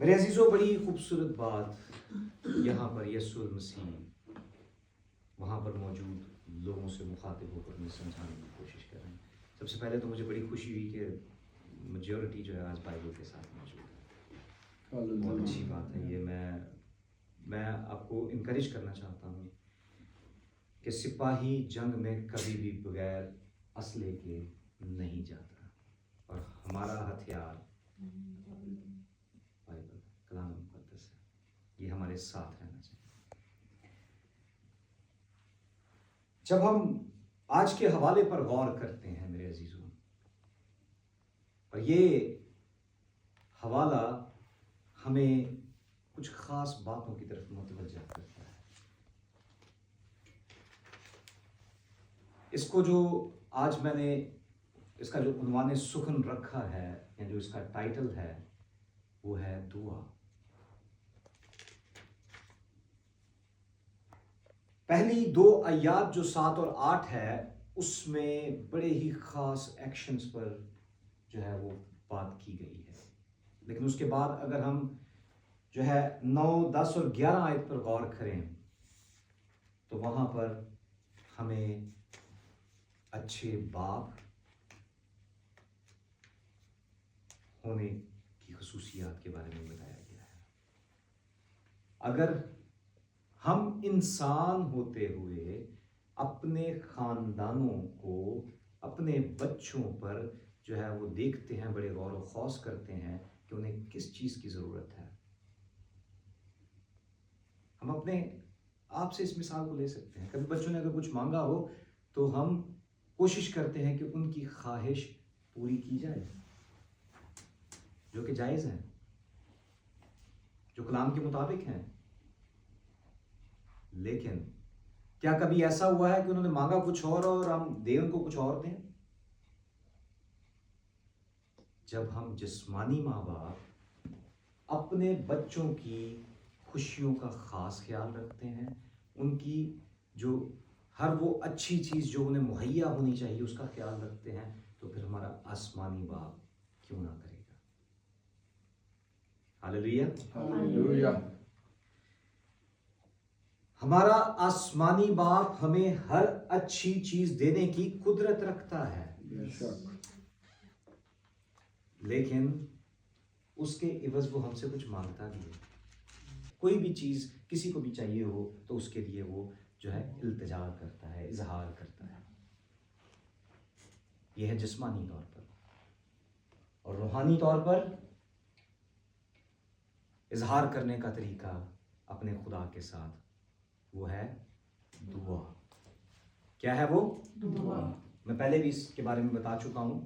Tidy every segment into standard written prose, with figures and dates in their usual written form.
میرے عزیزوں، بڑی خوبصورت بات یہاں پر یسوع المسیح وہاں پر موجود لوگوں سے مخاطب ہو کر انہیں سمجھانے کی کوشش کر رہے ہیں۔ سب سے پہلے تو مجھے بڑی خوشی ہوئی کہ میجورٹی جو ہے آج بائبل کے ساتھ موجود ہے۔ بہت اچھی بات ہے یہ۔ میں آپ کو انکریج کرنا چاہتا ہوں کہ سپاہی جنگ میں کبھی بھی بغیر اسلحے کے نہیں جاتا، اور ہمارا ہتھیار بائبل کلام مقدس ہے، یہ ہمارے ساتھ رہنا چاہیے۔ جب ہم آج کے حوالے پر غور کرتے ہیں میرے عزیزوں، اور یہ حوالہ ہمیں کچھ خاص باتوں کی طرف متوجہ کرتا ہے۔ اس کو جو آج میں نے اس کا جو عنوان سخن رکھا ہے، یا جو اس کا ٹائٹل ہے، وہ ہے دعا۔ پہلی 2 آیات جو 7 اور 8 ہے، اس میں بڑے ہی خاص ایکشنز پر جو ہے وہ بات کی گئی ہے، لیکن اس کے بعد اگر ہم جو ہے 9، 10 اور 11 آیت پر غور کریں تو وہاں پر ہمیں اچھے باپ ہونے کی خصوصیات کے بارے میں بتایا گیا ہے۔ اگر ہم انسان ہوتے ہوئے اپنے خاندانوں کو، اپنے بچوں پر جو ہے وہ دیکھتے ہیں، بڑے غور و خوض کرتے ہیں کہ انہیں کس چیز کی ضرورت ہے، ہم اپنے آپ سے اس مثال کو لے سکتے ہیں۔ کبھی بچوں نے اگر کچھ مانگا ہو تو ہم کوشش کرتے ہیں کہ ان کی خواہش پوری کی جائے، جو کہ جائز ہیں، جو کلام کے مطابق ہیں۔ لیکن کیا کبھی ایسا ہوا ہے کہ انہوں نے مانگا کچھ اور ہم دیں ان کو کچھ اور دیں؟ جب ہم جسمانی ماں باپ اپنے بچوں کی خوشیوں کا خاص خیال رکھتے ہیں، ان کی جو ہر وہ اچھی چیز جو انہیں مہیا ہونی چاہیے اس کا خیال رکھتے ہیں، تو پھر ہمارا آسمانی باپ کیوں نہ کرے گا؟ ہاللیلویہ، ہاللیلویہ۔ ہمارا آسمانی باپ ہمیں ہر اچھی چیز دینے کی قدرت رکھتا ہے، بے شک۔ لیکن اس کے عوض وہ ہم سے کچھ مانگتا بھی ہے۔ کوئی بھی چیز کسی کو بھی چاہیے ہو تو اس کے لیے وہ جو ہے التجا کرتا ہے، اظہار کرتا ہے۔ یہ ہے جسمانی طور پر، اور روحانی طور پر اظہار کرنے کا طریقہ اپنے خدا کے ساتھ وہ ہے دعا۔ کیا ہے وہ؟ دعا۔ میں پہلے بھی اس کے بارے میں بتا چکا ہوں،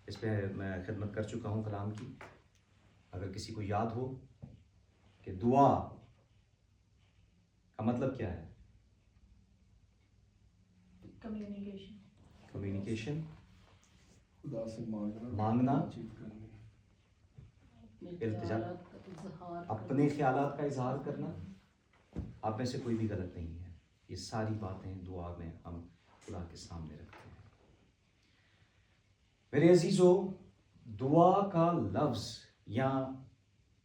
اس پہ میں خدمت کر چکا ہوں کلام کی۔ اگر کسی کو یاد ہو کہ دعا کا مطلب کیا ہے؟ کمیونیکیشن، خدا سے مانگنا، چیت کرنی، التجا، اپنے خیالات کا اظہار کرنا۔ آپ میں سے کوئی بھی غلط نہیں ہے، یہ ساری باتیں دعا میں ہم خدا کے سامنے رکھتے ہیں۔ میرے عزیزو، دعا کا لفظ یا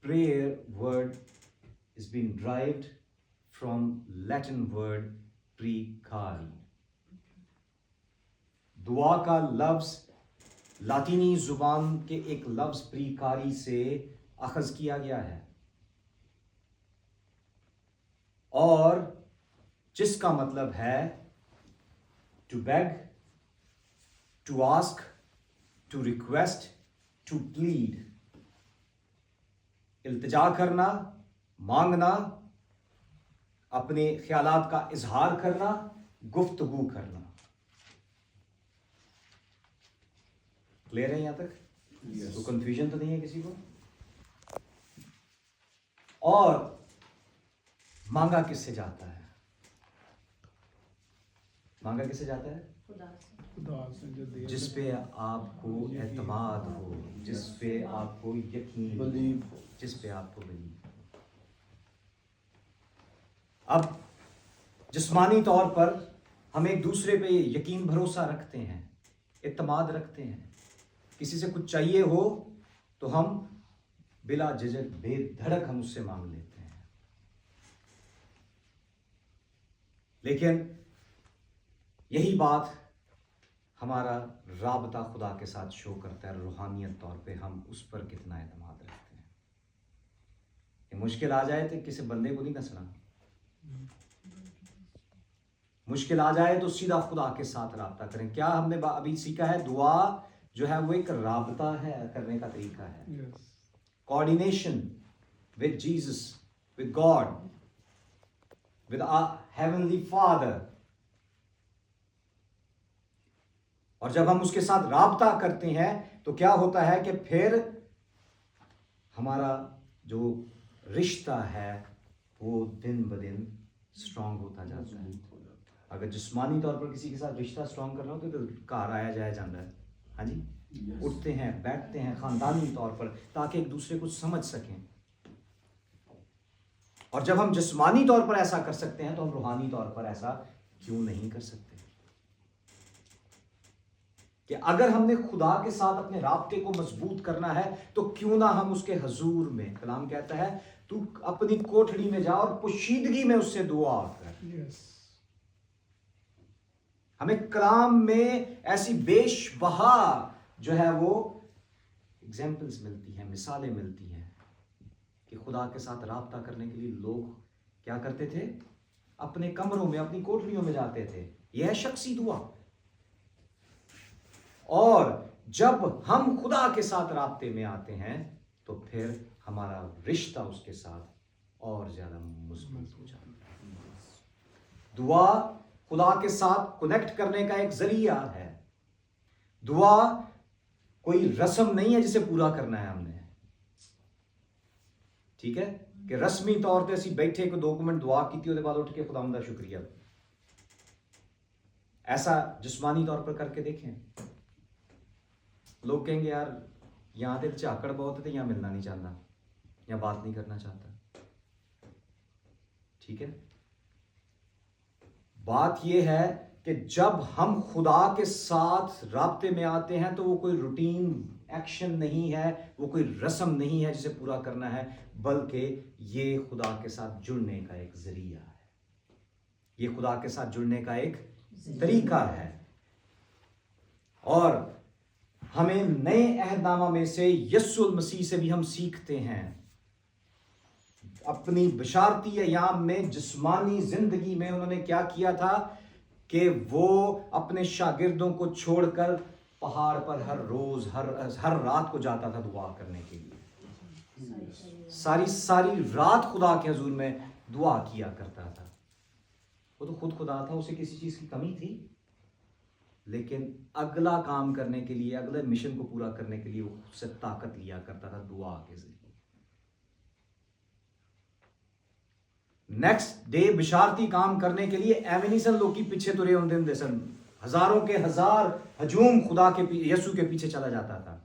prayer word is being derived from Latin word precari۔ دعا کا لفظ لاطینی زبان کے ایک لفظ پریکاری سے اخذ کیا گیا ہے، اور جس کا مطلب ہے to beg, to ask, to request, to plead۔ التجا کرنا، مانگنا، اپنے خیالات کا اظہار کرنا، گفتگو کرنا۔ کلیئر ہے یہاں تک؟ تو کنفیوژن تو نہیں ہے کسی کو؟ اور مانگا کس سے جاتا ہے؟ مانگا کس سے جاتا ہے؟ خدا سے جو دے جس پہ آپ کو اعتماد ہو، جس پہ آپ کو یقین ہو، جس پہ آپ کو بلیو ہو۔ اب جسمانی طور پر ہم ایک دوسرے پہ یقین بھروسہ رکھتے ہیں، اعتماد رکھتے ہیں۔ کسی سے کچھ چاہیے ہو تو ہم بلا جھجک بے دھڑک ہم اس سے مانگ لیتے ہیں. لیکن یہی بات ہمارا رابطہ خدا کے ساتھ شو کرتا ہے. روحانیت طور پہ ہم اس پر کتنا اعتماد رکھتے ہیں. یہ مشکل آ جائے تو کسی بندے کو نہیں نسنا. مشکل آ جائے تو سیدھا خدا کے ساتھ رابطہ کریں. کیا ہم نے ابھی سیکھا ہے؟ دعا جو ہے وہ ایک رابطہ ہے کرنے کا طریقہ ہے. Coordination with Jesus, with God, with heavenly father. اور جب ہم اس کے ساتھ رابطہ کرتے ہیں تو کیا ہوتا ہے کہ پھر ہمارا جو رشتہ ہے وہ دن بدن اسٹرانگ ہوتا جاتا ہے. اگر جسمانی طور پر کسی کے ساتھ رشتہ اسٹرانگ کرنا ہوتا ہے تو گھر آیا جایا جاتا ہے. ہاں جی، اٹھتے ہیں بیٹھتے ہیں خاندانی طور پر تاکہ ایک دوسرے کو سمجھ سکیں. اور جب ہم جسمانی طور پر ایسا کر سکتے ہیں تو ہم روحانی طور پر ایسا کیوں نہیں کر سکتے؟ کہ اگر ہم نے خدا کے ساتھ اپنے رابطے کو مضبوط کرنا ہے تو کیوں نہ ہم اس کے حضور میں، کلام کہتا ہے تو اپنی کوٹھڑی میں جا اور پوشیدگی میں اس سے دعا کر. ہمیں کلام میں ایسی بیش بہا جو ہے وہ ایگزامپلز ملتی ہیں، مثالیں ملتی ہیں کہ خدا کے ساتھ رابطہ کرنے کے لیے لوگ کیا کرتے تھے؟ اپنے کمروں میں، اپنی کوٹھریوں میں جاتے تھے. یہ ہے شخصی دعا. اور جب ہم خدا کے ساتھ رابطے میں آتے ہیں تو پھر ہمارا رشتہ اس کے ساتھ اور زیادہ مضبوط ہو جاتا ہے. دعا خدا کے ساتھ کنیکٹ کرنے کا ایک ذریعہ ہے. دعا کوئی رسم نہیں ہے جسے پورا کرنا ہے ہم نے. ٹھیک ہے کہ رسمی طور پہ اسی بیٹھے کو 2 منٹ دعا کی تھی، اس کے بعد اٹھ کے خداوند کا شکریہ. ایسا جسمانی طور پر کر کے دیکھیں. لوگ کہیں گے یار یہاں تے چاکڑ بہت ہے، یہاں ملنا نہیں چاہتا، یہاں بات نہیں کرنا چاہتا. ٹھیک ہے، بات یہ ہے کہ جب ہم خدا کے ساتھ رابطے میں آتے ہیں تو وہ کوئی روٹین ایکشن نہیں ہے، وہ کوئی رسم نہیں ہے جسے پورا کرنا ہے، بلکہ یہ خدا کے ساتھ جڑنے کا ایک ذریعہ ہے. یہ خدا کے ساتھ جڑنے کا ایک طریقہ ہے. اور ہمیں نئے عہد نامہ میں سے یسوع المسیح سے بھی ہم سیکھتے ہیں. اپنی بشارتی ایام میں، جسمانی زندگی میں انہوں نے کیا کیا تھا کہ وہ اپنے شاگردوں کو چھوڑ کر پہاڑ پر ہر روز ہر رات کو جاتا تھا دعا کرنے کے لیے. ساری رات خدا کے حضور میں دعا کیا کرتا تھا. وہ تو خود خدا تھا، اسے کسی چیز کی کمی تھی، لیکن اگلا کام کرنے کے لیے، اگلے مشن کو پورا کرنے کے لیے وہ خود سے طاقت لیا کرتا تھا دعا کے ذریعے. نیکسٹ ڈے بشارتی کام کرنے کے لیے ایویں نہیں سن لوگ کی پیچھے ترے ہوندے سن. ہزاروں کے ہزار ہجوم خدا کے یسوع کے پیچھے چلا جاتا تھا.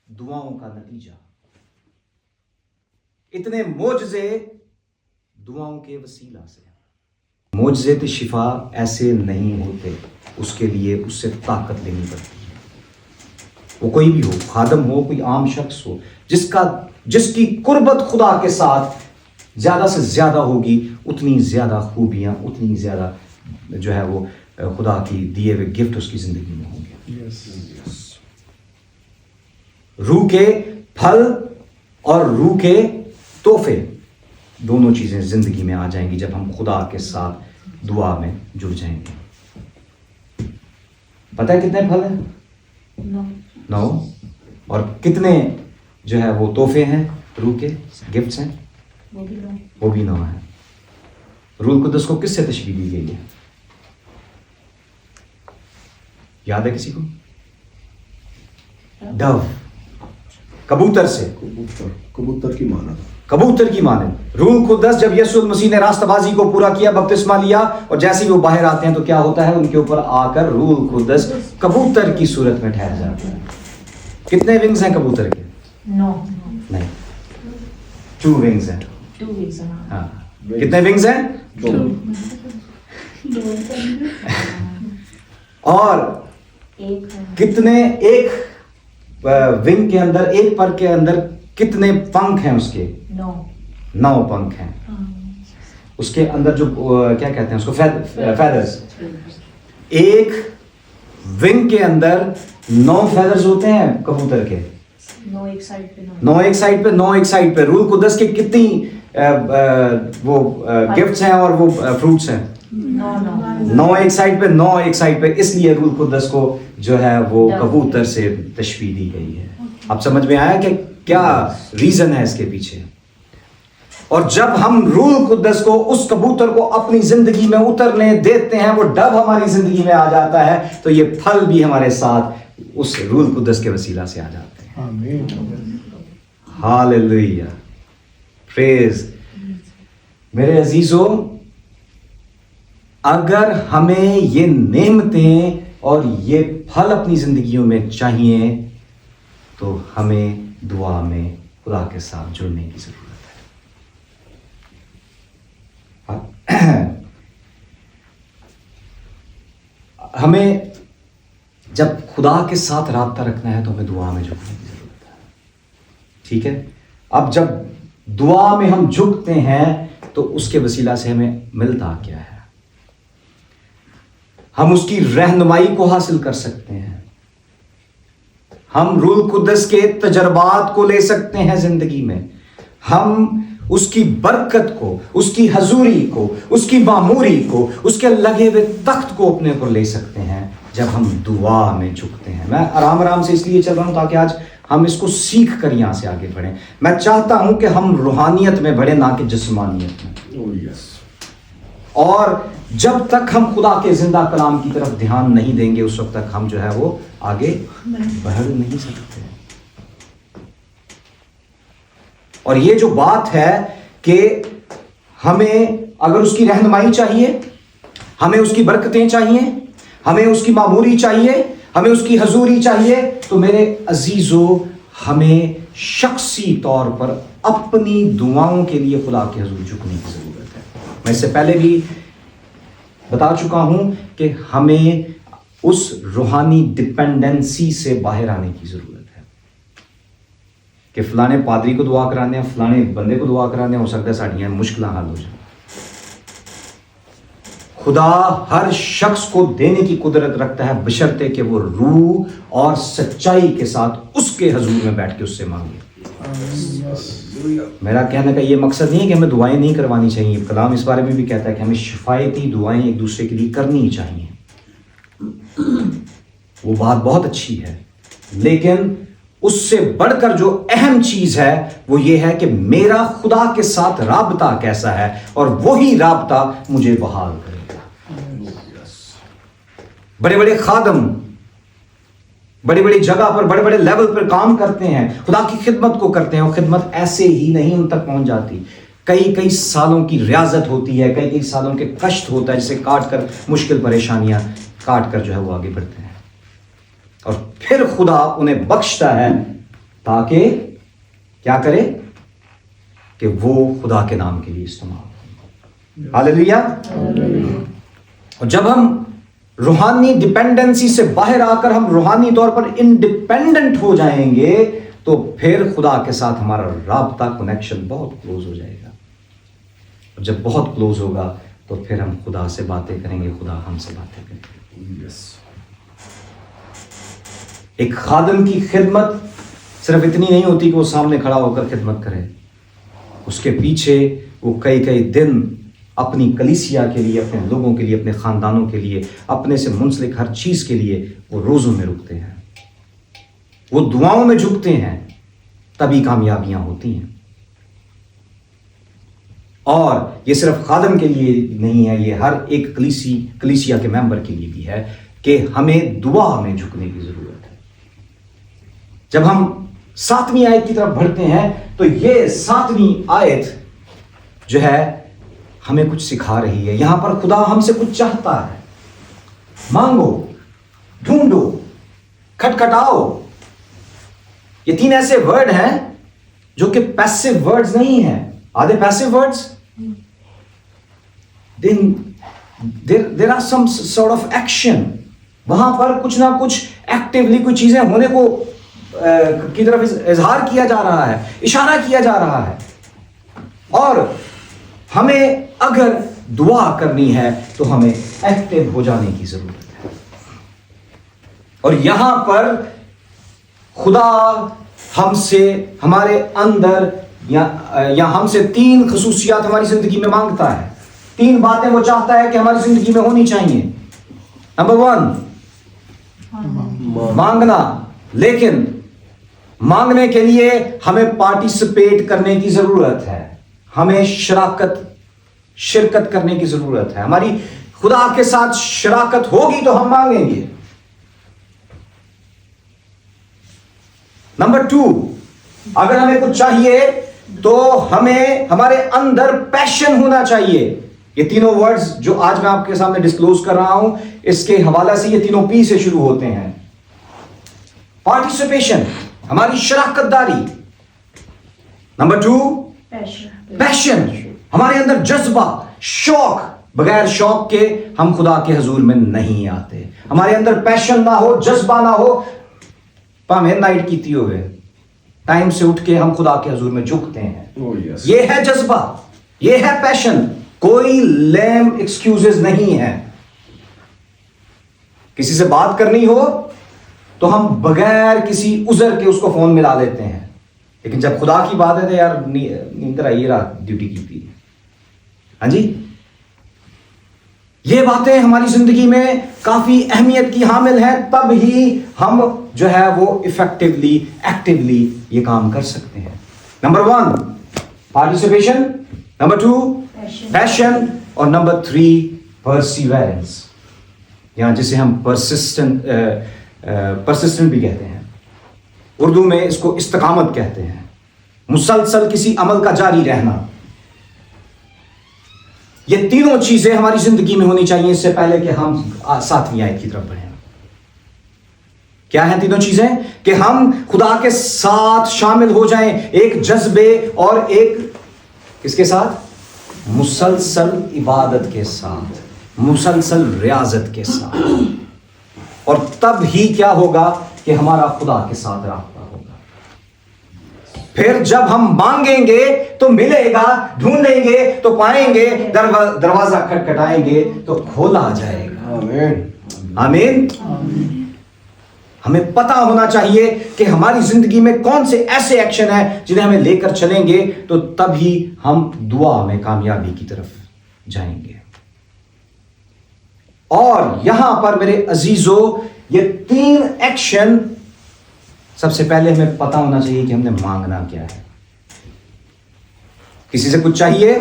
دعاؤں کا نتیجہ اتنے معجزے دعاؤں کے وسیلہ سے. معجزے تے شفا ایسے نہیں ہوتے، اس کے لیے اس سے طاقت لینی پڑتی ہے. وہ کوئی بھی ہو، خادم ہو، کوئی عام شخص ہو، جس کی قربت خدا کے ساتھ زیادہ سے زیادہ ہوگی، اتنی زیادہ خوبیاں، اتنی زیادہ جو ہے وہ خدا کی دیے ہوئے گفٹ اس کی زندگی میں ہوں گے. روح کے پھل اور روح کے تحفے دونوں چیزیں زندگی میں آ جائیں گی جب ہم خدا کے ساتھ دعا میں جڑ جائیں گے. پتہ ہے کتنے پھل ہیں؟ 9. اور کتنے جو ہے وہ تحفے ہیں، روح کے گفٹس ہیں؟ وہ بھی 9 ہیں. روح القدس کو کس سے تشبیہ دی گئی ہے؟ یاد ہے کسی کو؟ ڈو، کبوتر سے. کبوتر کی مانند. کبوتر کی مانند روح القدس جب یسوع المسیح نے راستہ بازی کو پورا کیا، بپتسمہ لیا، اور جیسے ہی وہ باہر آتے ہیں تو کیا ہوتا ہے؟ ان کے اوپر آ کر روح القدس کبوتر کی صورت میں ٹھہر جاتا ہے. کتنے ونگز ہیں کبوتر کے؟ 9. نہیں، 2 ونگز ہیں. 2 weeks. ہاں، کتنے ونگز ہیں؟ 2. اور کتنے ایک ونگ کے اندر، ایک پر کے اندر کتنے پنکھ ہیں اس کے؟ 9 پنکھ ہیں. اس کے اندر جو کیا کہتے ہیں اس کو، فیدرز. ایک ونگ کے اندر 9 فیدرز ہوتے ہیں کبوتر کے. 9 ایک سائڈ پہ 9 ایک سائڈ پہ. روح القدس کے کتنی وہ گفٹس ہیں اور وہ فروٹس ہیں؟ 9 ایک سائڈ پہ 9 ایک سائڈ پہ. اس لیے روح القدس کو جو ہے وہ کبوتر سے تشبیہ دی گئی ہے. اب سمجھ میں آیا کہ کیا ریزن ہے اس کے پیچھے؟ اور جب ہم روح القدس کو، اس کبوتر کو اپنی زندگی میں اترنے دیتے ہیں، وہ ڈب ہماری زندگی میں آ جاتا ہے، تو یہ پھل بھی ہمارے ساتھ اس روح القدس کے وسیلہ سے آ جاتے ہیں. ہاللیلویہ، پریز. میرے عزیزو، اگر ہمیں یہ نعمتیں اور یہ پھل اپنی زندگیوں میں چاہیے تو ہمیں دعا میں خدا کے ساتھ جڑنے کی ضرورت ہے. ہمیں جب خدا کے ساتھ رابطہ رکھنا ہے تو ہمیں دعا میں جھکنے کی ضرورت ہے. ٹھیک ہے. اب جب دعا میں ہم جھکتے ہیں تو اس کے وسیلہ سے ہمیں ملتا کیا ہے؟ ہم اس کی رہنمائی کو حاصل کر سکتے ہیں. ہم روح القدس کے تجربات کو لے سکتے ہیں زندگی میں. ہم اس کی برکت کو، اس کی حضوری کو، اس کی معموری کو، اس کے لگے ہوئے تخت کو اپنے پر لے سکتے ہیں جب ہم دعا میں جھکتے ہیں. میں آرام سے اس لیے چل رہا ہوں تاکہ آج ہم اس کو سیکھ کر یہاں سے آگے بڑھیں. میں چاہتا ہوں کہ ہم روحانیت میں بڑھیں، نہ کہ جسمانیت میں. اور جب تک ہم خدا کے زندہ کلام کی طرف دھیان نہیں دیں گے اس وقت تک ہم جو ہے وہ آگے بڑھ نہیں سکتے. اور یہ جو بات ہے کہ ہمیں اگر اس کی رہنمائی چاہیے، ہمیں اس کی برکتیں چاہیے، ہمیں اس کی معموری چاہیے، ہمیں اس کی حضوری چاہیے، تو میرے عزیزو ہمیں شخصی طور پر اپنی دعاؤں کے لیے خدا کے حضور جھکنے کی ضرورت ہے. میں اس سے پہلے بھی بتا چکا ہوں کہ ہمیں اس روحانی ڈپینڈنسی سے باہر آنے کی ضرورت ہے کہ فلانے پادری کو دعا کرانے ہیں، فلانے بندے کو دعا کرانے ہیں، ہو سکتا ہے ساڑیاں مشکلیں حل ہو جائیں. خدا ہر شخص کو دینے کی قدرت رکھتا ہے بشرطے کہ وہ روح اور سچائی کے ساتھ اس کے حضور میں بیٹھ کے اس سے مانگے. میرا کہنے کا یہ مقصد نہیں ہے کہ ہمیں دعائیں نہیں کروانی چاہیے. کلام اس بارے میں بھی کہتا ہے کہ ہمیں شفایتی دعائیں ایک دوسرے کے لیے کرنی چاہیے. وہ بات بہت اچھی ہے، لیکن اس سے بڑھ کر جو اہم چیز ہے وہ یہ ہے کہ میرا خدا کے ساتھ رابطہ کیسا ہے، اور وہی رابطہ مجھے بحال کرے گا. بڑے بڑے خادم بڑی بڑی جگہ پر بڑے بڑے لیول پر کام کرتے ہیں، خدا کی خدمت کو کرتے ہیں، اور خدمت ایسے ہی نہیں ان تک پہنچ جاتی. کئی سالوں کی ریاضت ہوتی ہے، کئی سالوں کے کشت ہوتا ہے، جسے کاٹ کر مشکل پریشانیاں کاٹ کر جو ہے وہ آگے بڑھتے ہیں. اور پھر خدا انہیں بخشتا ہے تاکہ کیا کرے کہ وہ خدا کے نام کے لیے استعمال ہو. ہاللیلویہ. اور جب ہم روحانی ڈپینڈنسی سے باہر آ کر ہم روحانی طور پر انڈیپینڈنٹ ہو جائیں گے تو پھر خدا کے ساتھ ہمارا رابطہ کنیکشن بہت کلوز ہو جائے گا. اور جب بہت کلوز ہوگا تو پھر ہم خدا سے باتیں کریں گے، خدا ہم سے باتیں کریں گے. ایک خادم کی خدمت صرف اتنی نہیں ہوتی کہ وہ سامنے کھڑا ہو کر خدمت کرے. اس کے پیچھے وہ کئی دن اپنی کلیسیا کے لیے، اپنے لوگوں کے لیے، اپنے خاندانوں کے لیے، اپنے سے منسلک ہر چیز کے لیے وہ روزوں میں رکتے ہیں، وہ دعاؤں میں جھکتے ہیں، تبھی کامیابیاں ہوتی ہیں. اور یہ صرف خادم کے لیے نہیں ہے، یہ ہر ایک کلیسیا کے ممبر کے لیے بھی ہے کہ ہمیں دعا میں جھکنے کی ضرورت ہے. جب ہم 7ویں آیت کی طرف بڑھتے ہیں تو یہ 7ویں آیت جو ہے ہمیں کچھ سکھا رہی ہے. یہاں پر خدا ہم سے کچھ چاہتا ہے. مانگو، ڈھونڈو، کھٹکھٹاؤ. یہ 3 ایسے ورڈ ہیں جو کہ پیسو ورڈز نہیں ہیں. Are they passive words? there are some sort of action. وہاں پر کچھ نہ کچھ ایکٹیولی کوئی چیزیں ہونے کو کی طرف اظہار کیا جا رہا ہے، اشارہ کیا جا رہا ہے. اور ہمیں اگر دعا کرنی ہے تو ہمیں ایکٹیو ہو جانے کی ضرورت ہے. اور یہاں پر خدا ہم سے ہمارے اندر یا ہم سے 3 خصوصیات ہماری زندگی میں مانگتا ہے. 3 باتیں وہ چاہتا ہے کہ ہماری زندگی میں ہونی چاہیے. نمبر 1 مانگنا. لیکن مانگنے کے لیے ہمیں پارٹیسپیٹ کرنے کی ضرورت ہے، ہمیں شرکت کرنے کی ضرورت ہے. ہماری خدا کے ساتھ شراکت ہوگی تو ہم مانگیں گے. نمبر 2 اگر ہمیں کچھ چاہیے تو ہمیں ہمارے اندر پیشن ہونا چاہیے. یہ تینوں ورڈز جو آج میں آپ کے سامنے ڈسکلوز کر رہا ہوں اس کے حوالے سے یہ تینوں پی سے شروع ہوتے ہیں. پارٹیسپیشن، ہماری شراکت داری. نمبر 2 پیشن، ہمارے اندر جذبہ، شوق. بغیر شوق کے ہم خدا کے حضور میں نہیں آتے. ہمارے اندر پیشن نہ ہو، جذبہ نہ ہو، پامیں نائٹ کیتی ہوئے ٹائم سے اٹھ کے ہم خدا کے حضور میں جھکتے ہیں. یہ ہے جذبہ، یہ ہے پیشن. کوئی لیم ایکسکیوزز نہیں ہے. کسی سے بات کرنی ہو تو ہم بغیر کسی عذر کے اس کو فون ملا لیتے ہیں. لیکن جب خدا کی بات ہے تو یار نیند آئیے، رات ڈیوٹی کی تھی. ہاں جی، یہ باتیں ہماری زندگی میں کافی اہمیت کی حامل ہیں. تب ہی ہم جو ہے وہ ایفیکٹولی ایکٹیولی یہ کام کر سکتے ہیں. نمبر 1 پارٹیسپیشن، نمبر 2 پیشن، اور نمبر 3 پرسیورنس، یہاں جسے ہم پرسسٹنٹ بھی کہتے ہیں. اردو میں اس کو استقامت کہتے ہیں. مسلسل کسی عمل کا جاری رہنا. یہ تینوں چیزیں ہماری زندگی میں ہونی چاہیے. اس سے پہلے کہ ہم 7ویں آیت کی طرف بڑھیں، کیا ہیں تینوں چیزیں؟ کہ ہم خدا کے ساتھ شامل ہو جائیں، ایک جذبے اور ایک کس کے ساتھ؟ مسلسل عبادت کے ساتھ، مسلسل ریاضت کے ساتھ. اور تب ہی کیا ہوگا کہ ہمارا خدا کے ساتھ رابطہ ہوگا. پھر جب ہم مانگیں گے تو ملے گا، ڈھونڈیں گے تو پائیں گے، دروازہ کھٹکھٹائیں گے تو کھولا جائے گا. آمین. ہمیں پتا ہونا چاہیے کہ ہماری زندگی میں کون سے ایسے ایکشن ہیں جنہیں ہمیں لے کر چلیں گے تو تب ہی ہم دعا میں کامیابی کی طرف جائیں گے. اور یہاں پر میرے عزیزو یہ 3 ایکشن، سب سے پہلے ہمیں پتا ہونا چاہیے کہ ہم نے مانگنا کیا ہے. کسی سے کچھ چاہیے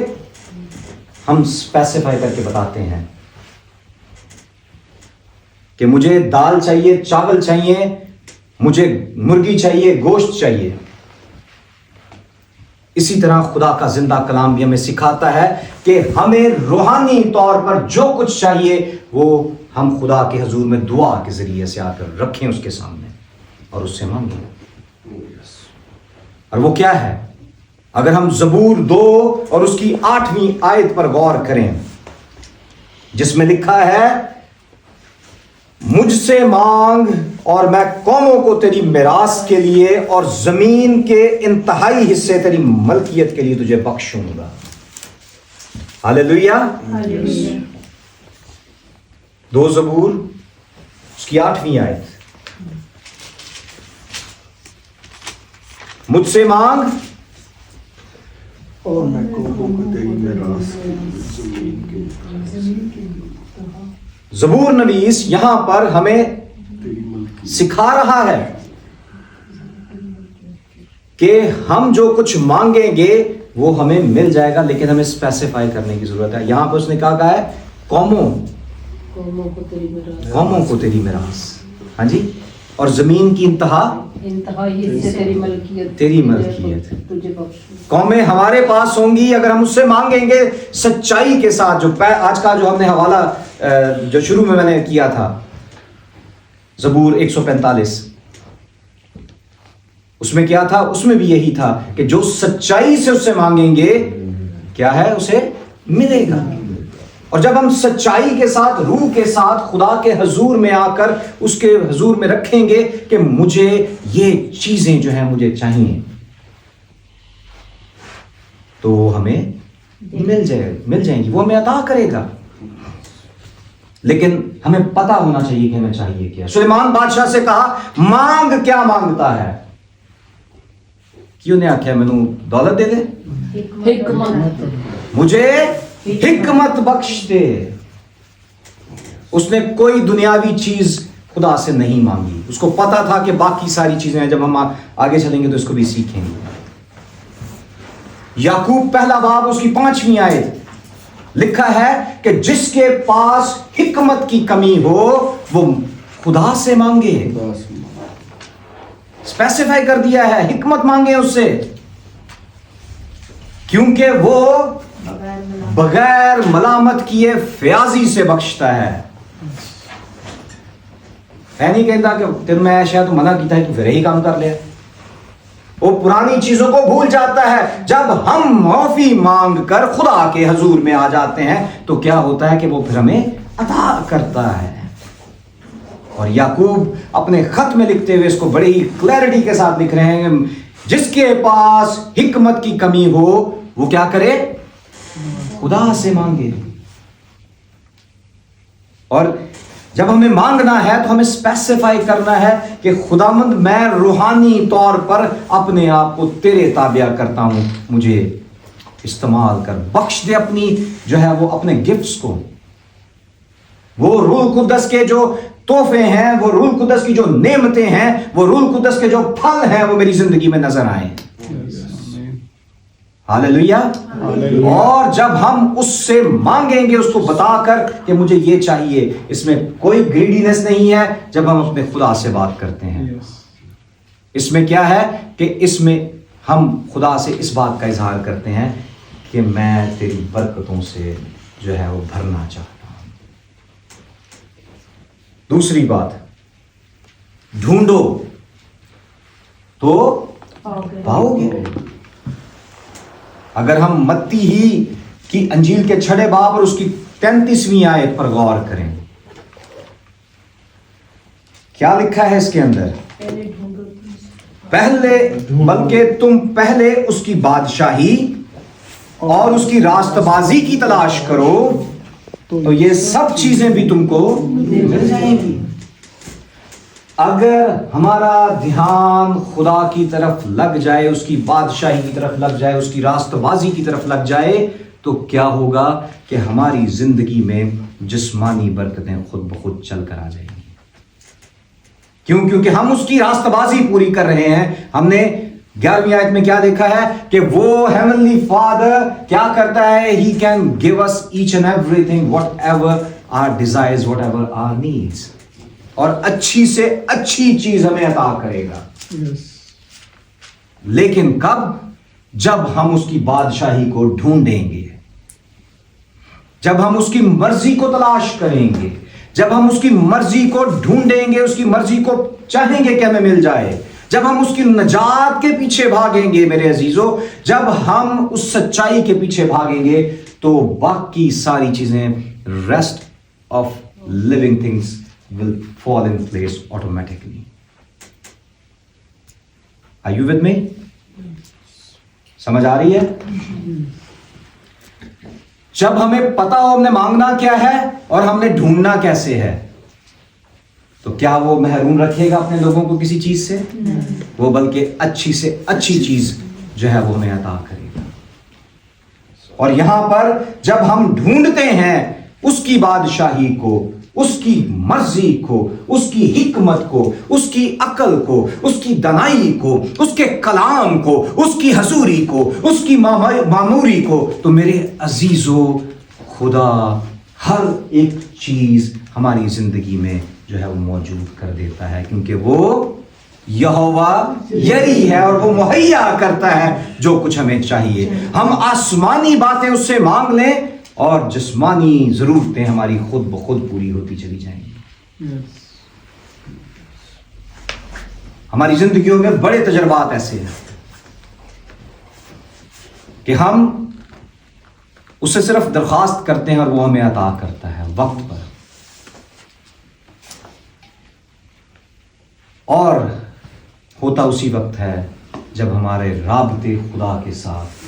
ہم اسپیسیفائی کر کے بتاتے ہیں کہ مجھے دال چاہیے، چاول چاہیے، مجھے مرغی چاہیے، گوشت چاہیے. اسی طرح خدا کا زندہ کلام بھی ہمیں سکھاتا ہے کہ ہمیں روحانی طور پر جو کچھ چاہیے وہ ہم خدا کے حضور میں دعا کے ذریعے سے آ کر رکھیں اس کے سامنے اور اس سے مانگیں. اور وہ کیا ہے؟ اگر ہم زبور 2 اور اس کی 8ویں آیت پر غور کریں جس میں لکھا ہے مجھ سے مانگ اور میں قوموں کو تیری میراث کے لیے اور زمین کے انتہائی حصے تیری ملکیت کے لیے تجھے بخشوں گا. ہاللیلویہ. 2 زبور اس کی 8ویں آیت. مجھ سے مانگ اور میں قوموں کو تیری میراث کے لیے زمین کے زبور نویس یہاں پر ہمیں سکھا رہا ہے کہ ہم جو کچھ مانگیں گے وہ ہمیں مل جائے گا، لیکن ہمیں اسپیسیفائی کرنے کی ضرورت ہے. یہاں پر اس نے کہا ہے قوموں کو تیری میراث. ہاں جی. اور زمین کی تیری ملکیت. قومیں ہمارے پاس ہوں گی اگر ہم اس سے مانگیں گے سچائی کے ساتھ. جو آج کا جو ہم نے حوالہ جو شروع میں نے کیا تھا زبور 145، اس میں کیا تھا؟ اس میں بھی یہی تھا کہ جو سچائی سے اس سے مانگیں گے کیا ہے؟ اسے ملے گا. اور جب ہم سچائی کے ساتھ، روح کے ساتھ خدا کے حضور میں آ کر اس کے حضور میں رکھیں گے کہ مجھے یہ چیزیں جو ہیں مجھے چاہیے، تو وہ ہمیں مل جائیں گی، وہ ہمیں عطا کرے گا. لیکن ہمیں پتا ہونا چاہیے کہ ہمیں چاہیے کیا. سلیمان بادشاہ سے کہا مانگ، کیا مانگتا ہے؟ کیوں نے آخیا مینوں دولت دے دے، حکمت، مجھے حکمت بخش دے. اس نے کوئی دنیاوی چیز خدا سے نہیں مانگی. اس کو پتا تھا کہ باقی ساری چیزیں ہیں، جب ہم آگے چلیں گے تو اس کو بھی سیکھیں گے. یعقوب پہلا باب اس کی 5ویں آیت لکھا ہے کہ جس کے پاس حکمت کی کمی ہو وہ خدا سے مانگے. اسپیسیفائی کر دیا ہے، حکمت مانگے اس سے، کیونکہ وہ بغیر ملامت کیے فیاضی سے بخشتا ہے. نہیں کہتا کہ تین میں شاید منع کیتا ہے تو پھر یہی کام کر لیا. وہ پرانی چیزوں کو بھول جاتا ہے. جب ہم معافی مانگ کر خدا کے حضور میں آ جاتے ہیں تو کیا ہوتا ہے کہ وہ پھر ہمیں عطا کرتا ہے. اور یعقوب اپنے خط میں لکھتے ہوئے اس کو بڑی ہی کلیئرٹی کے ساتھ لکھ رہے ہیں، جس کے پاس حکمت کی کمی ہو وہ کیا کرے؟ خدا سے مانگے. اور جب ہمیں مانگنا ہے تو ہمیں اسپیسیفائی کرنا ہے کہ خداوند میں روحانی طور پر اپنے آپ کو تیرے تابع کرتا ہوں، مجھے استعمال کر، بخش دے اپنی جو ہے وہ اپنے گفٹس کو. وہ روح القدس کے جو تحفے ہیں، وہ روح القدس کی جو نعمتیں ہیں، وہ روح القدس کے جو پھل ہیں، وہ میری زندگی میں نظر آئیں. ہاللیلویہ. اور جب ہم اس سے مانگیں گے اس کو بتا کر کہ مجھے یہ چاہیے، اس میں کوئی گریڈینس نہیں ہے. جب ہم اپنے خدا سے بات کرتے ہیں اس میں کیا ہے کہ اس میں ہم خدا سے اس بات کا اظہار کرتے ہیں کہ میں تیری برکتوں سے جو ہے وہ بھرنا چاہتا ہوں. دوسری بات، ڈھونڈو تو پاؤ گے. اگر ہم متی ہی کی انجیل کے 6 باب اور اس کی 33ویں آیت پر غور کریں، کیا لکھا ہے اس کے اندر؟ پہلے بلکہ تم پہلے اس کی بادشاہی اور اس کی راست بازی کی تلاش کرو تو یہ سب چیزیں بھی تم کو مل جائیں گی. اگر ہمارا دھیان خدا کی طرف لگ جائے، اس کی بادشاہی کی طرف لگ جائے، اس کی راست بازی کی طرف لگ جائے، تو کیا ہوگا کہ ہماری زندگی میں جسمانی برکتیں خود بخود چل کر آ جائیں گی. کیوں؟ کیونکہ ہم اس کی راست بازی پوری کر رہے ہیں. ہم نے 11ویں آیت میں کیا دیکھا ہے کہ وہ ہیونلی فادر کیا کرتا ہے؟ He can give us each and everything whatever our desires, whatever our needs, اور اچھی سے اچھی چیز ہمیں عطا کرے گا. لیکن کب؟ جب ہم اس کی بادشاہی کو ڈھونڈیں گے، جب ہم اس کی مرضی کو تلاش کریں گے، جب ہم اس کی مرضی کو ڈھونڈیں گے، اس کی مرضی کو چاہیں گے کہ ہمیں مل جائے، جب ہم اس کی نجات کے پیچھے بھاگیں گے میرے عزیزو، جب ہم اس سچائی کے پیچھے بھاگیں گے تو باقی ساری چیزیں، rest of living things will fall in place automatically. Are you with me? سمجھ آ رہی ہے؟ جب ہمیں پتا ہو ہم نے مانگنا کیا ہے اور ہم نے ڈھونڈنا کیسے ہے، تو کیا وہ محروم رکھے گا اپنے لوگوں کو کسی چیز سے؟ وہ بلکہ اچھی سے اچھی چیز جو ہے وہ ہمیں عطا کرے گا. اور یہاں پر جب ہم ڈھونڈتے ہیں اس کی بادشاہی کو، اس کی مرضی کو، اس کی حکمت کو، اس کی عقل کو، اس کی دانائی کو، اس کے کلام کو، اس کی حضوری کو، اس کی معموری کو، تو میرے عزیزو خدا ہر ایک چیز ہماری زندگی میں جو ہے وہ موجود کر دیتا ہے، کیونکہ وہ یہوہ یری ہے اور وہ مہیا کرتا ہے جو کچھ ہمیں چاہیے. ہم آسمانی باتیں اس سے مانگ لیں اور جسمانی ضرورتیں ہماری خود بخود پوری ہوتی چلی جائیں گی. ہماری زندگیوں میں بڑے تجربات ایسے ہیں کہ ہم اس سے صرف درخواست کرتے ہیں اور وہ ہمیں عطا کرتا ہے وقت پر. اور ہوتا اسی وقت ہے جب ہمارے رابطے خدا کے ساتھ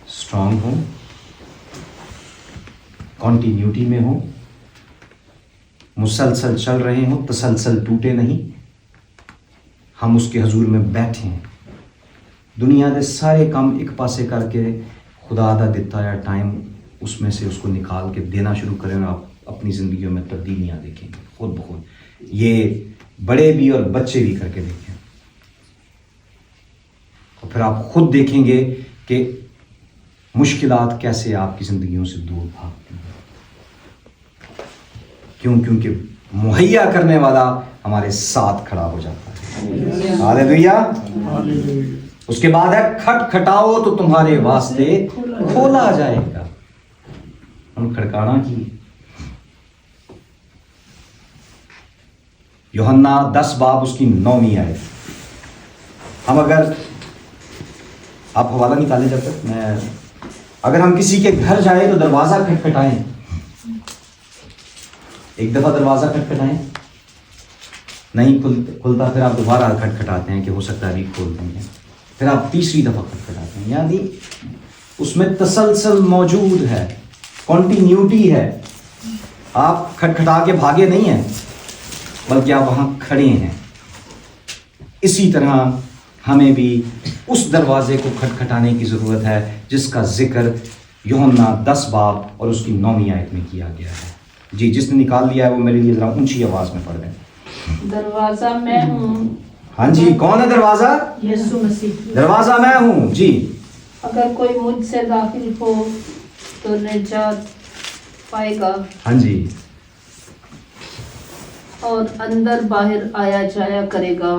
اسٹرانگ ہوں, کنٹینیوٹی میں ہوں, مسلسل چل رہے ہوں, تسلسل ٹوٹے نہیں. ہم اس کے حضور میں بیٹھیں, دنیا دے سارے کام ایک پاسے کر کے خدا دا دیتا ہے ٹائم اس میں سے اس کو نکال کے دینا شروع کریں اور آپ اپنی زندگیوں میں تبدیلیاں دیکھیں گے خود بخود. یہ بڑے بھی اور بچے بھی کر کے دیکھیں, اور پھر آپ خود دیکھیں گے کہ مشکلات کیسے آپ کی زندگیوں سے دور بھاگتی ہیں. کیونکہ مہیا کرنے والا ہمارے ساتھ کھڑا ہو جاتا ہے. ہاللیلویا. اس کے بعد ہے کھٹکھٹاؤ تو تمہارے واسطے کھولا جائے گا. ہم کھڑکانا کی یوحنا 10 باب اس کی 9ویں آیت. ہم اگر آپ حوالہ نکالیں جب تک میں, اگر ہم کسی کے گھر جائیں تو دروازہ کھٹکھٹائیں. ایک دفعہ دروازہ کھٹکھٹائیں, نہیں کھلتا پھر آپ دوبارہ کھٹکھٹاتے ہیں کہ ہو سکتا ہے ابھی کھول دیں گے, پھر آپ تیسری دفعہ کھٹکھٹاتے ہیں. یعنی اس میں تسلسل موجود ہے, کنٹینیوٹی ہے. آپ کھٹکھٹا کے بھاگے نہیں ہیں بلکہ آپ وہاں کھڑے ہیں. اسی طرح ہمیں بھی اس دروازے کو کھٹکھٹانے کی ضرورت ہے جس کا ذکر یوحنا 10 باب اور اس کی 9ویں آیت میں کیا گیا ہے. جی, جس نے نکال لیا ہے وہ میرے لیے ذرا اونچی آواز میں پڑھ دیں. دروازہ میں ہوں. ہاں جی, کون ہے دروازہ؟ یسوع مسیح. دروازہ میں ہوں. جی, اگر کوئی مجھ سے داخل ہو تو نجات پائے گا. ہاں جی, اور اندر باہر آیا جایا کرے گا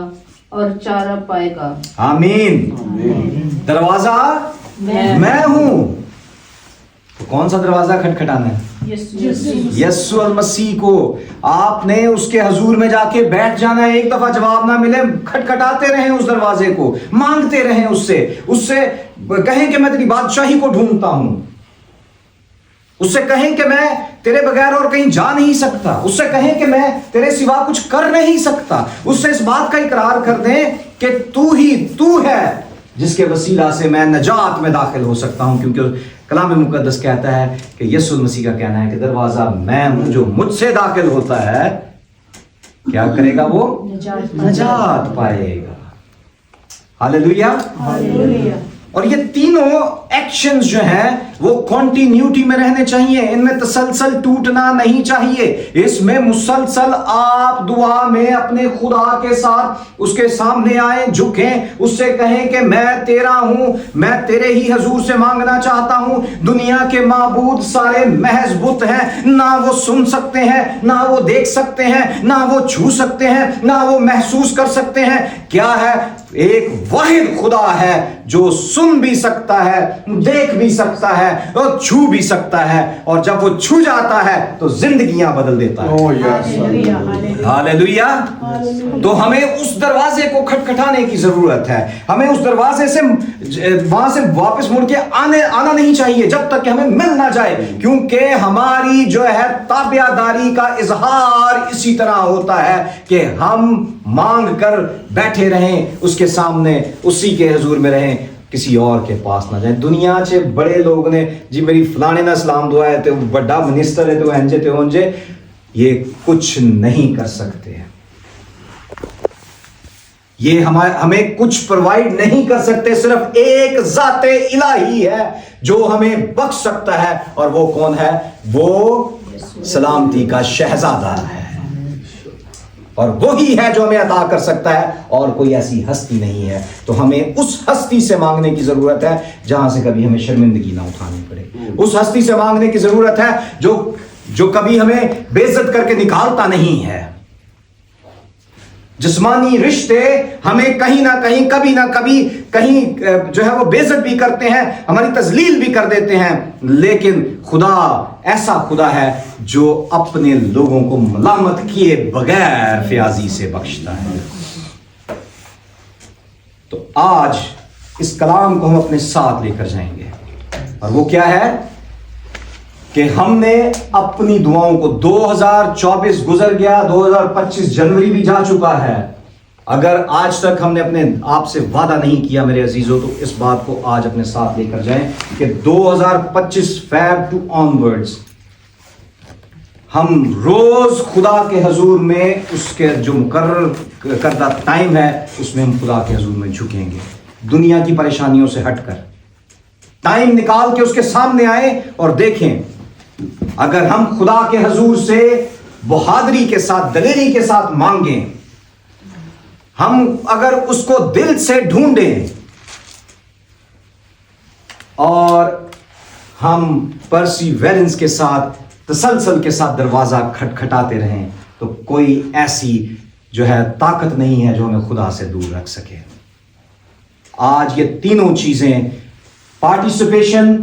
اور چارہ پائے گا. آمین. دروازہ میں ہوں. تو کون سا دروازہ کھٹکھٹانا ہے؟ یسوع المسیح کو. آپ نے اس کے حضور میں جا کے بیٹھ جانا ہے. ایک دفعہ جواب نہ ملے, کھٹکھٹاتے رہیں اس دروازے کو, مانگتے رہیں اس سے کہیں کہ میں تیری بادشاہی کو ڈھونڈتا ہوں. اس سے کہیں کہ میں تیرے بغیر اور کہیں جا نہیں سکتا. اس سے کہیں کہ میں تیرے سوا کچھ کر نہیں سکتا. اس سے اس بات کا اقرار کر دیں کہ تو ہے جس کے وسیلہ سے میں نجات میں داخل ہو سکتا ہوں. کیونکہ کلام مقدس کہتا ہے کہ یسوع مسیح کا کہنا ہے کہ دروازہ میں ہوں, جو مجھ سے داخل ہوتا ہے کیا کرے گا؟ وہ نجات پائے گا. ہاللیلویا. اور یہ تینوں ایکشنز جو ہیں وہ کنٹینیوٹی میں رہنے چاہیے. ان میں تسلسل ٹوٹنا نہیں چاہیے. اس میں مسلسل آپ دعا میں اپنے خدا کے ساتھ اس کے سامنے آئیں, جھکیں, اس سے کہیں کہ میں تیرا ہوں, میں تیرے ہی حضور سے مانگنا چاہتا ہوں. دنیا کے معبود سارے محض بت ہیں, نہ وہ سن سکتے ہیں, نہ وہ دیکھ سکتے ہیں, نہ وہ چھو سکتے ہیں, نہ وہ محسوس کر سکتے ہیں. کیا ہے؟ ایک واحد خدا ہے جو سن بھی سکتا ہے, دیکھ بھی سکتا ہے اور چھو بھی سکتا ہے. اور جب وہ چھو جاتا ہے تو زندگیاں بدل دیتا ہے. ہاللیلویا. تو ہمیں اس دروازے کو کھٹکھٹانے کی ضرورت ہے. ہمیں اس دروازے سے وہاں سے واپس مڑ کے آنا نہیں چاہیے جب تک کہ ہمیں مل نہ جائے. کیونکہ ہماری جو ہے تابع داری کا اظہار اسی طرح ہوتا ہے کہ ہم مانگ کر بیٹھے رہیں اس کے سامنے, اسی کے حضور میں رہیں, کسی اور کے پاس نہ جائیں. دنیا چے بڑے لوگ نے جی میری فلانے نہ سلام دعا ہے تو بڑا منسٹر ہے تو انجے تے اونجے, یہ کچھ نہیں کر سکتے ہیں. یہ ہمیں کچھ پرووائڈ نہیں کر سکتے. صرف ایک ذات الہی ہے جو ہمیں بخش سکتا ہے, اور وہ کون ہے؟ وہ سلامتی کا شہزادہ ہے, اور وہی ہے جو ہمیں عطا کر سکتا ہے, اور کوئی ایسی ہستی نہیں ہے. تو ہمیں اس ہستی سے مانگنے کی ضرورت ہے جہاں سے کبھی ہمیں شرمندگی نہ اٹھانی پڑے. اس ہستی سے مانگنے کی ضرورت ہے جو کبھی ہمیں بے عزت کر کے نکالتا نہیں ہے. جسمانی رشتے ہمیں کہیں نہ کہیں کبھی نہ کبھی کہیں جو ہے وہ بے عزت بھی کرتے ہیں, ہماری تذلیل بھی کر دیتے ہیں. لیکن خدا ایسا خدا ہے جو اپنے لوگوں کو ملامت کیے بغیر فیاضی سے بخشتا ہے. تو آج اس کلام کو ہم اپنے ساتھ لے کر جائیں گے اور وہ کیا ہے کہ ہم نے اپنی دعاؤں کو 2024 گزر گیا, 2025 جنوری بھی جا چکا ہے. اگر آج تک ہم نے اپنے آپ سے وعدہ نہیں کیا میرے عزیزوں, تو اس بات کو آج اپنے ساتھ لے کر جائیں کہ 2025 فیب ٹو آنورڈز ہم روز خدا کے حضور میں, اس کے جو مقرر کردہ ٹائم ہے اس میں ہم خدا کے حضور میں جھکیں گے, دنیا کی پریشانیوں سے ہٹ کر ٹائم نکال کے اس کے سامنے آئیں اور دیکھیں. اگر ہم خدا کے حضور سے بہادری کے ساتھ, دلیری کے ساتھ مانگیں, ہم اگر اس کو دل سے ڈھونڈیں اور ہم پرسیویرنس کے ساتھ, تسلسل کے ساتھ دروازہ کھٹکھٹاتے رہیں, تو کوئی ایسی جو ہے طاقت نہیں ہے جو ہمیں خدا سے دور رکھ سکے. آج یہ تینوں چیزیں, پارٹیسپیشن,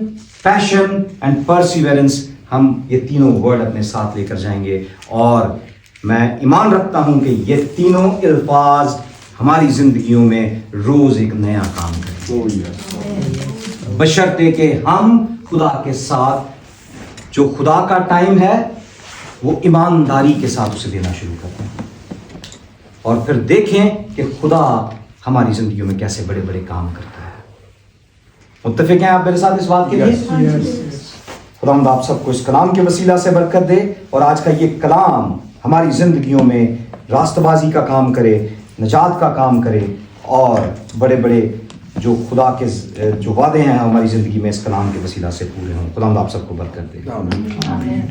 پیشن اینڈ پرسیویرنس, ہم یہ تینوں ورڈ اپنے ساتھ لے کر جائیں گے. اور میں ایمان رکھتا ہوں کہ یہ تینوں الفاظ ہماری زندگیوں میں روز ایک نیا کام کریں, بشرطے کہ ہم خدا کے ساتھ جو خدا کا ٹائم ہے وہ ایمانداری کے ساتھ اسے دینا شروع کرتے ہیں, اور پھر دیکھیں کہ خدا ہماری زندگیوں میں کیسے بڑے بڑے کام کرتا ہے. متفق ہیں آپ میرے ساتھ اس بات کے لیے؟ خداوند آپ سب کو اس کلام کے وسیلہ سے برکت دے, اور آج کا یہ کلام ہماری زندگیوں میں راست بازی کا کام کرے, نجات کا کام کرے, اور بڑے بڑے جو خدا کے جو وعدے ہیں ہماری زندگی میں اس کلام کے وسیلہ سے پورے ہوں. خداوند آپ سب کو برکت دے. آمین. آمین.